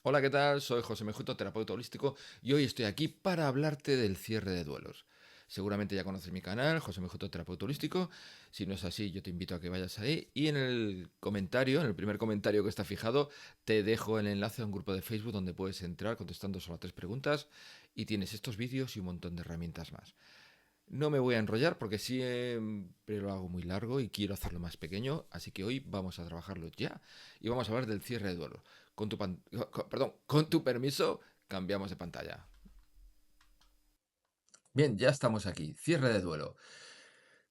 Hola, ¿qué tal? Soy José Mejuto, terapeuta holístico, y hoy estoy aquí para hablarte del cierre de duelos. Seguramente ya conoces mi canal, José Mejuto, terapeuta holístico. Si no es así, yo te invito a que vayas ahí. Y en el comentario, en el primer comentario que está fijado, te dejo el enlace a un grupo de Facebook donde puedes entrar contestando solo a 3 preguntas y tienes estos vídeos y un montón de herramientas más. No me voy a enrollar porque siempre lo hago muy largo y quiero hacerlo más pequeño, así que hoy vamos a trabajarlo ya y vamos a hablar del cierre de duelo. Con tu permiso, cambiamos de pantalla. Bien, ya estamos aquí. Cierre de duelo.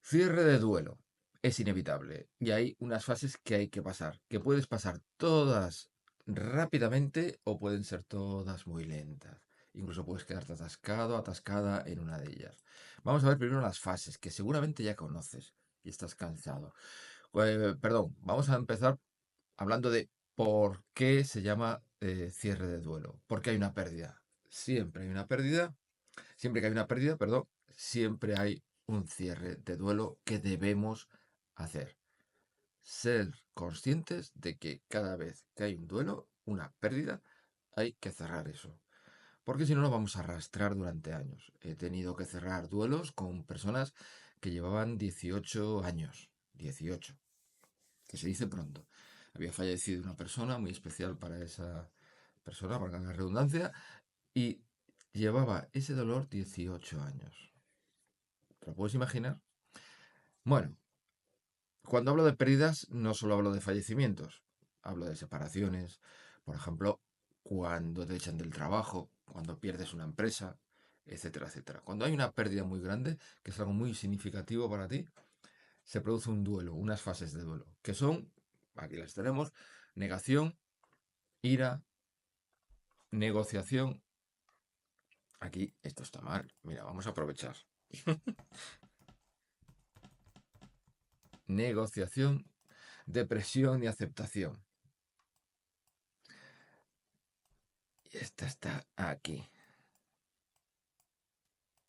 Cierre de duelo. Es inevitable y hay unas fases que hay que pasar, que puedes pasar todas rápidamente o pueden ser todas muy lentas. Incluso puedes quedarte atascado, atascada en una de ellas. Vamos a ver primero las fases que seguramente ya conoces y estás cansado. Perdón, vamos a empezar hablando de por qué se llama cierre de duelo. Porque hay una pérdida. Siempre hay una pérdida. Siempre que hay una pérdida, perdón, siempre hay un cierre de duelo que debemos hacer. Ser conscientes de que cada vez que hay un duelo, una pérdida, hay que cerrar eso. Porque si no, lo vamos a arrastrar durante años. He tenido que cerrar duelos con personas que llevaban 18 años. 18, que se dice pronto. Había fallecido una persona muy especial para esa persona, valga la redundancia, y llevaba ese dolor 18 años. ¿Te lo puedes imaginar? Bueno, cuando hablo de pérdidas, no solo hablo de fallecimientos, hablo de separaciones, por ejemplo, cuando te echan del trabajo, cuando pierdes una empresa, etcétera, etcétera. Cuando hay una pérdida muy grande, que es algo muy significativo para ti, se produce un duelo, unas fases de duelo, que son, aquí las tenemos, negación, ira, negociación. Aquí esto está mal. Mira, vamos a aprovechar. Negociación, depresión y aceptación. Y esta está aquí.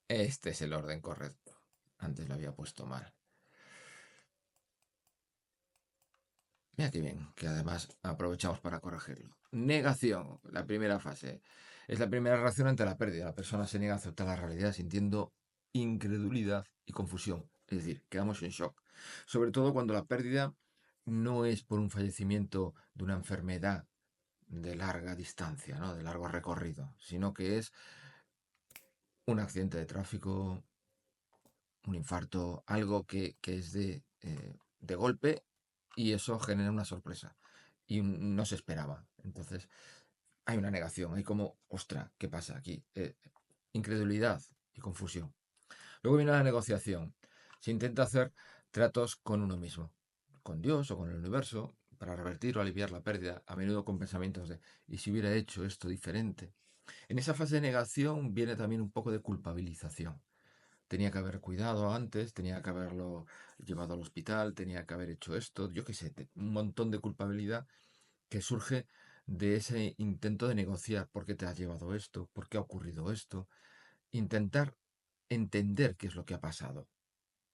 Este es el orden correcto. Antes lo había puesto mal. Mira qué bien, que además aprovechamos para corregirlo. Negación, la primera fase. Es la primera reacción ante la pérdida. La persona se niega a aceptar la realidad sintiendo incredulidad y confusión. Es decir, quedamos en shock. Sobre todo cuando la pérdida no es por un fallecimiento de una enfermedad de larga distancia, ¿no? De largo recorrido, sino que es un accidente de tráfico, un infarto, algo que es de golpe y eso genera una sorpresa y no se esperaba. Entonces hay una negación, hay como, ostra, ¿qué pasa aquí? Incredulidad y confusión. Luego viene la negociación. Se intenta hacer tratos con uno mismo, con Dios o con el universo, para revertir o aliviar la pérdida, a menudo con pensamientos de, ¿y si hubiera hecho esto diferente? En esa fase de negación viene también un poco de culpabilización. Tenía que haber cuidado antes, tenía que haberlo llevado al hospital, tenía que haber hecho esto, yo qué sé, un montón de culpabilidad que surge de ese intento de negociar por qué te has llevado esto, por qué ha ocurrido esto, intentar entender qué es lo que ha pasado.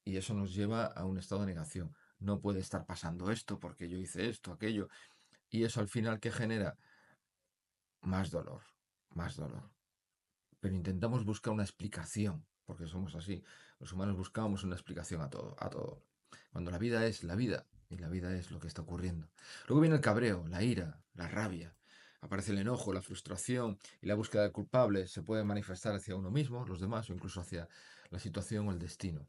Y eso nos lleva a un estado de negación. No puede estar pasando esto porque yo hice esto, aquello. Y eso al final, ¿qué genera? Más dolor, más dolor. Pero intentamos buscar una explicación, porque somos así. Los humanos buscamos una explicación a todo, a todo. Cuando la vida es la vida, y la vida es lo que está ocurriendo. Luego viene el cabreo, la ira, la rabia. Aparece el enojo, la frustración y la búsqueda de culpables. Se puede manifestar hacia uno mismo, los demás, o incluso hacia la situación o el destino.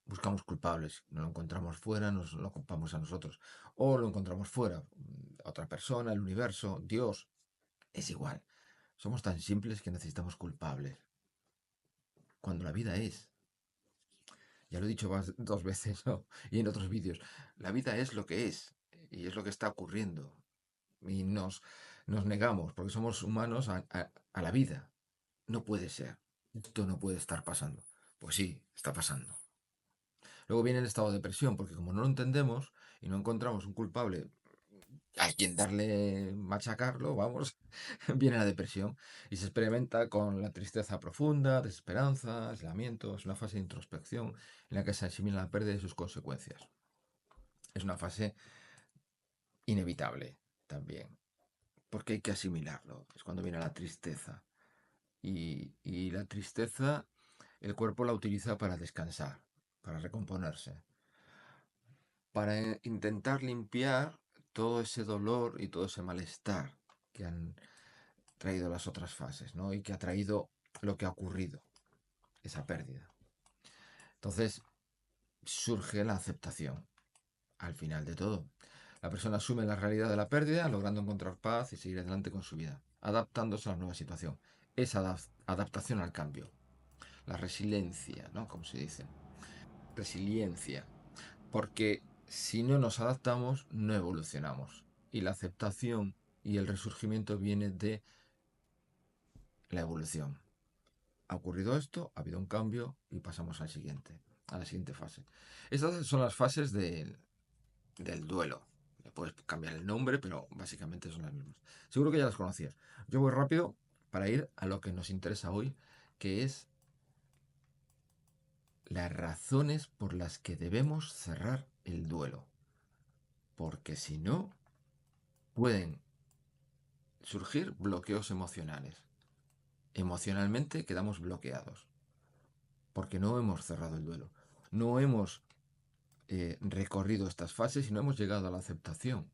Buscamos culpables, no lo encontramos fuera, nos lo culpamos a nosotros. O lo encontramos fuera, otra persona, el universo, Dios. Es igual. Somos tan simples que necesitamos culpables. Cuando la vida es, ya lo he dicho más, 2 veces, ¿no? Y en otros vídeos, la vida es lo que es y es lo que está ocurriendo. Y nos negamos porque somos humanos a la vida. No puede ser. Esto no puede estar pasando. Pues sí, está pasando. Luego viene el estado de depresión, porque como no lo entendemos y no encontramos un culpable a quien darle, machacarlo, vamos, viene la depresión y se experimenta con la tristeza profunda, desesperanza, aislamiento. Es una fase de introspección en la que se asimila la pérdida y sus consecuencias. Es una fase inevitable también. porque hay que asimilarlo. Es cuando viene la tristeza. Y la tristeza, el cuerpo la utiliza para descansar, para recomponerse, para intentar limpiar todo ese dolor y todo ese malestar que han traído las otras fases, ¿no? Y que ha traído lo que ha ocurrido, esa pérdida. Entonces surge la aceptación al final de todo. La persona asume la realidad de la pérdida, logrando encontrar paz y seguir adelante con su vida, adaptándose a la nueva situación. Esa adaptación al cambio. La resiliencia, ¿no? Como se dice. Resiliencia. Porque si no nos adaptamos, no evolucionamos. Y la aceptación y el resurgimiento viene de la evolución. Ha ocurrido esto, ha habido un cambio y pasamos a la siguiente fase. Estas son las fases del duelo. Le puedes cambiar el nombre, pero básicamente son las mismas. Seguro que ya las conocías. Yo voy rápido para ir a lo que nos interesa hoy, que es las razones por las que debemos cerrar el duelo. Porque si no, pueden surgir bloqueos emocionales. Emocionalmente quedamos bloqueados porque no hemos cerrado el duelo. No hemos recorrido estas fases y no hemos llegado a la aceptación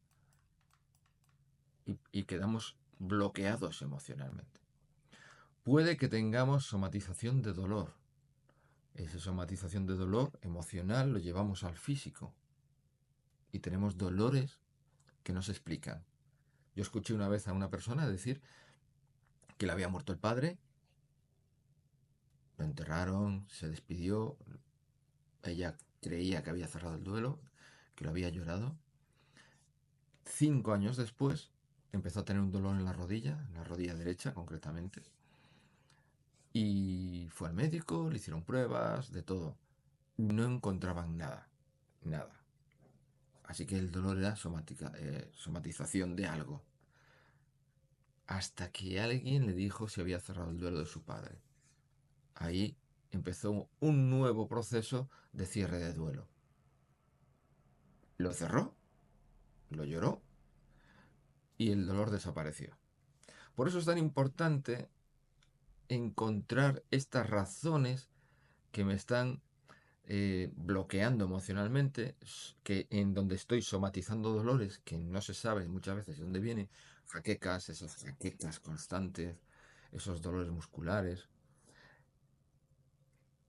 y quedamos bloqueados emocionalmente. Puede que tengamos somatización de dolor. Esa somatización de dolor emocional lo llevamos al físico y tenemos dolores que no se explican. Yo escuché una vez a una persona decir que le había muerto el padre, lo enterraron, se despidió, ella creía que había cerrado el duelo, que lo había llorado. 5 años después empezó a tener un dolor en la rodilla derecha concretamente, y fue al médico, le hicieron pruebas, de todo. No encontraban nada, nada. Así que el dolor era somatización de algo. Hasta que alguien le dijo si había cerrado el duelo de su padre. Ahí empezó un nuevo proceso de cierre de duelo. Lo cerró, lo lloró y el dolor desapareció. Por eso es tan importante encontrar estas razones que me están bloqueando emocionalmente, que en donde estoy somatizando dolores que no se sabe muchas veces de dónde vienen, jaquecas, esas jaquecas constantes, esos dolores musculares,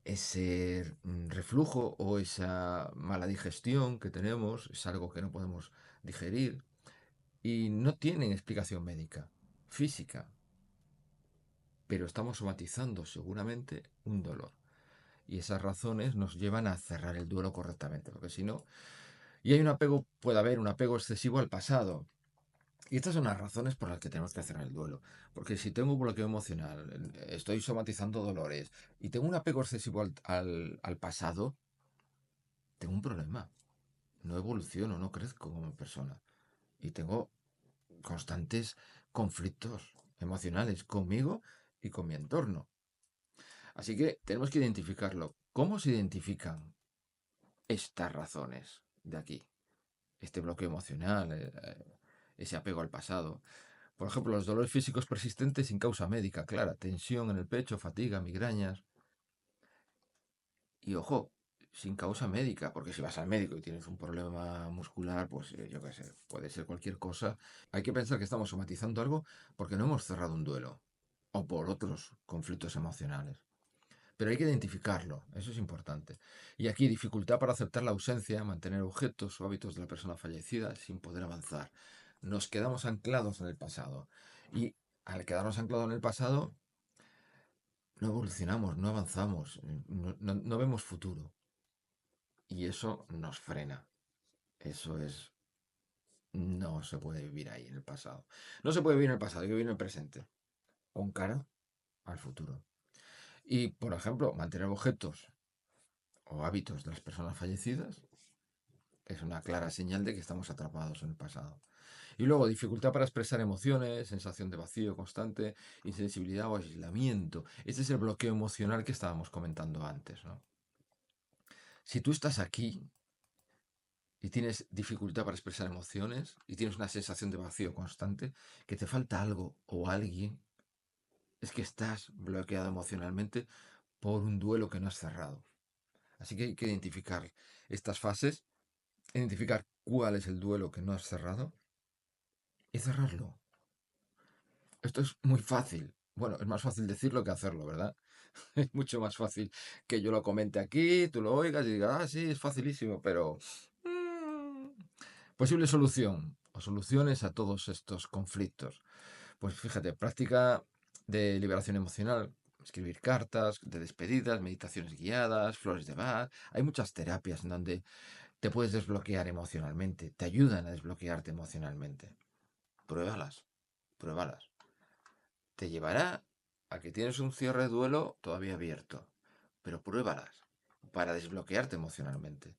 ese reflujo o esa mala digestión que tenemos, es algo que no podemos digerir y no tienen explicación médica, física, pero estamos somatizando seguramente un dolor. Y esas razones nos llevan a cerrar el duelo correctamente, porque si no, y hay un apego, puede haber un apego excesivo al pasado. Y estas son las razones por las que tenemos que cerrar el duelo. Porque si tengo un bloqueo emocional, estoy somatizando dolores y tengo un apego excesivo al pasado, tengo un problema. No evoluciono, no crezco como persona. Y tengo constantes conflictos emocionales conmigo y con mi entorno. Así que tenemos que identificarlo. ¿Cómo se identifican estas razones de aquí? Este bloqueo emocional, ese apego al pasado. Por ejemplo, los dolores físicos persistentes sin causa médica, clara, tensión en el pecho, fatiga, migrañas. Y ojo, sin causa médica, porque si vas al médico y tienes un problema muscular, pues yo qué sé, puede ser cualquier cosa. Hay que pensar que estamos somatizando algo porque no hemos cerrado un duelo o por otros conflictos emocionales. Pero hay que identificarlo, eso es importante. Y aquí dificultad para aceptar la ausencia, mantener objetos o hábitos de la persona fallecida sin poder avanzar. Nos quedamos anclados en el pasado. Y al quedarnos anclados en el pasado, no evolucionamos, no avanzamos, no vemos futuro. Y eso nos frena. Eso es... No se puede vivir ahí en el pasado. No se puede vivir en el pasado, hay que vivir en el presente. Con cara al futuro. Y, por ejemplo, mantener objetos o hábitos de las personas fallecidas es una clara señal de que estamos atrapados en el pasado. Y luego, dificultad para expresar emociones, sensación de vacío constante, insensibilidad o aislamiento. Este es el bloqueo emocional que estábamos comentando antes, ¿no? Si tú estás aquí y tienes dificultad para expresar emociones y tienes una sensación de vacío constante, que te falta algo o alguien, es que estás bloqueado emocionalmente por un duelo que no has cerrado. Así que hay que identificar estas fases, identificar cuál es el duelo que no has cerrado y cerrarlo. Esto es muy fácil. Bueno, es más fácil decirlo que hacerlo, ¿verdad? Es mucho más fácil que yo lo comente aquí, tú lo oigas y digas, ah, sí, es facilísimo, pero... mm, posible solución o soluciones a todos estos conflictos. Pues fíjate, práctica de liberación emocional, escribir cartas de despedidas, meditaciones guiadas, flores de Bach. Hay muchas terapias en donde te puedes desbloquear emocionalmente, te ayudan a desbloquearte emocionalmente. Pruébalas, pruébalas. Te llevará a que tienes un cierre de duelo todavía abierto, pero pruébalas para desbloquearte emocionalmente.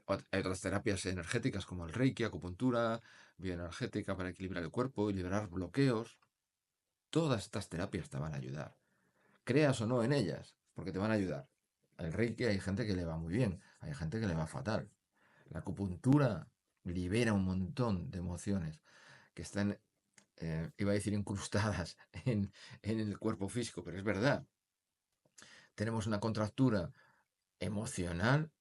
Hay otras terapias energéticas como el Reiki, acupuntura, bioenergética para equilibrar el cuerpo y liberar bloqueos. Todas estas terapias te van a ayudar. Creas o no en ellas, porque te van a ayudar. El Reiki hay gente que le va muy bien, hay gente que le va fatal. La acupuntura libera un montón de emociones que están, iba a decir, incrustadas en el cuerpo físico, pero es verdad. Tenemos una contractura emocional,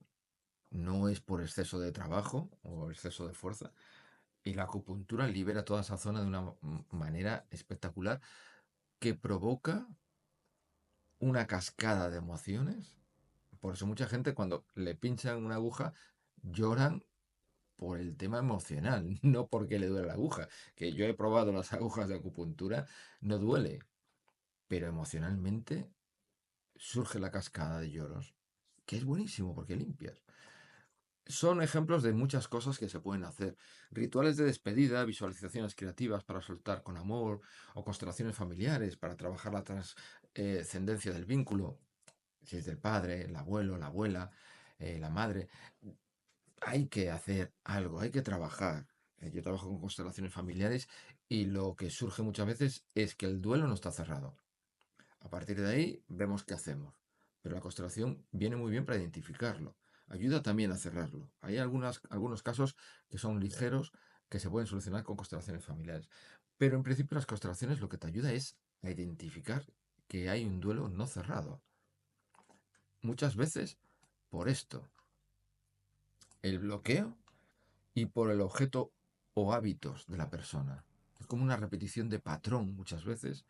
no es por exceso de trabajo o exceso de fuerza, y la acupuntura libera toda esa zona de una manera espectacular que provoca una cascada de emociones. Por eso mucha gente cuando le pinchan una aguja lloran por el tema emocional, no porque le duele la aguja. Que yo he probado las agujas de acupuntura, no duele, pero emocionalmente surge la cascada de lloros, que es buenísimo porque limpias. Son ejemplos de muchas cosas que se pueden hacer. Rituales de despedida, visualizaciones creativas para soltar con amor o constelaciones familiares para trabajar la trascendencia del vínculo, si es del padre, el abuelo, la abuela, la madre. Hay que hacer algo, hay que trabajar. Yo trabajo con constelaciones familiares y lo que surge muchas veces es que el duelo no está cerrado. A partir de ahí vemos qué hacemos. Pero la constelación viene muy bien para identificarlo. Ayuda también a cerrarlo. Hay algunos casos que son ligeros que se pueden solucionar con constelaciones familiares. Pero en principio las constelaciones lo que te ayuda es a identificar que hay un duelo no cerrado. Muchas veces por esto, el bloqueo y por el objeto o hábitos de la persona. Es como una repetición de patrón muchas veces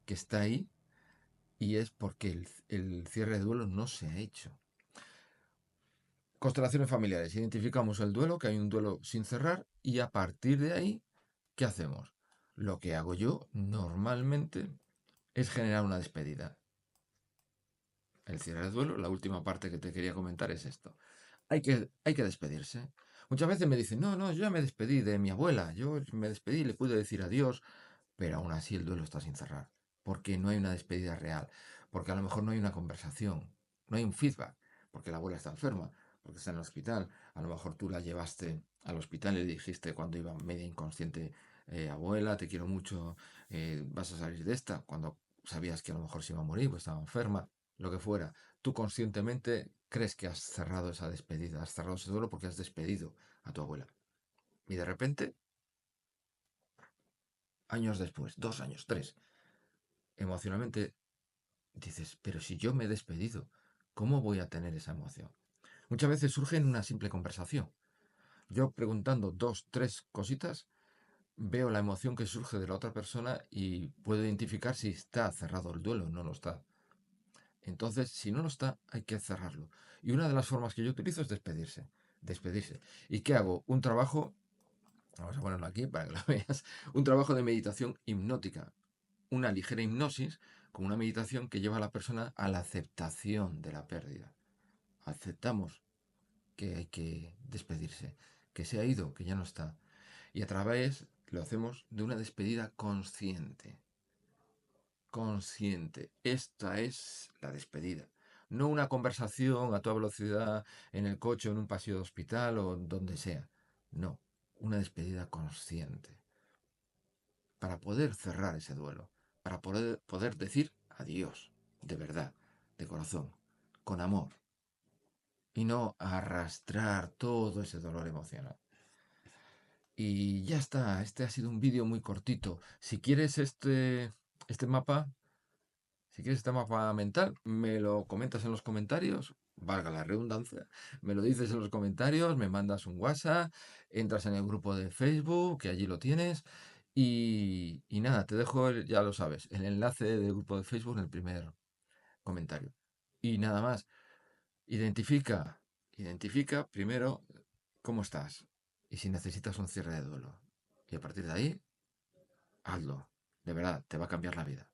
que está ahí y es porque el cierre de duelo no se ha hecho. Constelaciones familiares. Identificamos el duelo, que hay un duelo sin cerrar, y a partir de ahí, ¿qué hacemos? Lo que hago yo normalmente es generar una despedida. El cierre de duelo, la última parte que te quería comentar es esto. Hay que despedirse. Muchas veces me dicen, no, no, yo ya me despedí de mi abuela, yo me despedí, le pude decir adiós, pero aún así el duelo está sin cerrar, porque no hay una despedida real, porque a lo mejor no hay una conversación, no hay un feedback, porque la abuela está enferma, porque está en el hospital, a lo mejor tú la llevaste al hospital y le dijiste cuando iba media inconsciente, abuela, te quiero mucho, vas a salir de esta, cuando sabías que a lo mejor se iba a morir, pues estaba enferma, lo que fuera. Tú conscientemente crees que has cerrado esa despedida, has cerrado ese duelo porque has despedido a tu abuela. Y de repente, años después, 2 años, tres, emocionalmente dices, pero si yo me he despedido, ¿cómo voy a tener esa emoción? Muchas veces surge en una simple conversación. Yo preguntando dos, tres cositas, veo la emoción que surge de la otra persona y puedo identificar si está cerrado el duelo o no lo está. Entonces, si no lo está, hay que cerrarlo. Y una de las formas que yo utilizo es despedirse. Despedirse. ¿Y qué hago? Un trabajo, vamos a ponerlo aquí para que lo veas, un trabajo de meditación hipnótica. Una ligera hipnosis con una meditación que lleva a la persona a la aceptación de la pérdida. Aceptamos que hay que despedirse, que se ha ido, que ya no está. Y a través lo hacemos de una despedida consciente. Consciente. Esta es la despedida. No una conversación a toda velocidad en el coche o en un pasillo de hospital o donde sea. No, una despedida consciente. Para poder cerrar ese duelo. Para poder decir adiós. De verdad. De corazón. Con amor. y no arrastrar todo ese dolor emocional. Y ya está, este ha sido un vídeo muy cortito. Si quieres este mapa, si quieres este mapa mental, me lo comentas en los comentarios, valga la redundancia, me lo dices en los comentarios, me mandas un WhatsApp, entras en el grupo de Facebook, que allí lo tienes, y nada, te dejo, ya lo sabes, el enlace del grupo de Facebook en el primer comentario. Y nada más, identifica primero cómo estás y si necesitas un cierre de duelo. Y a partir de ahí, hazlo. De verdad, te va a cambiar la vida.